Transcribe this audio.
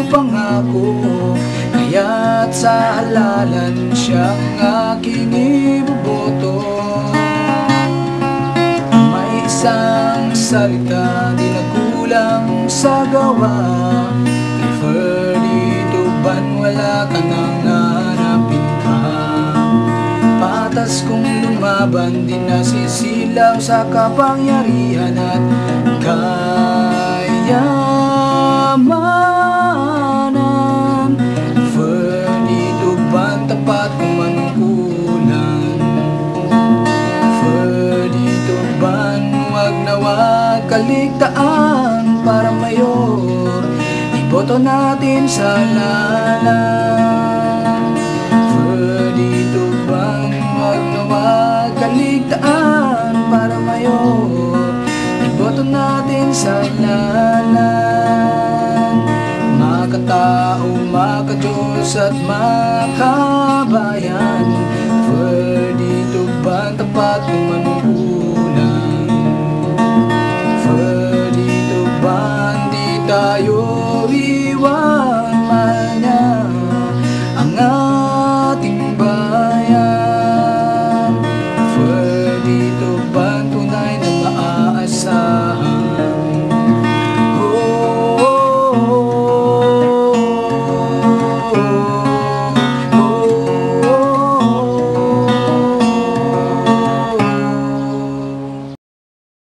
pangako, kaya't sa halalan siyang aking iboboto. May isang salita di nagkulang sa gawa, kay Ferdinand wala ka nang nahanapin pa. Patas kung lumaban, di nasisilaw sa kapangyarihan at kayamanan. Ferdinand tapat kung manungkulan. Ferdinand wag na wag kaligtaan para mayor, iboto natin sa lalan. Ferdinand wag na wag kaligtaan para mayor, iboto natin sa lalan. Makatao, makadiyos at makabayan, Ferdinand tapat kung manungkulan. Ferdinand di tayo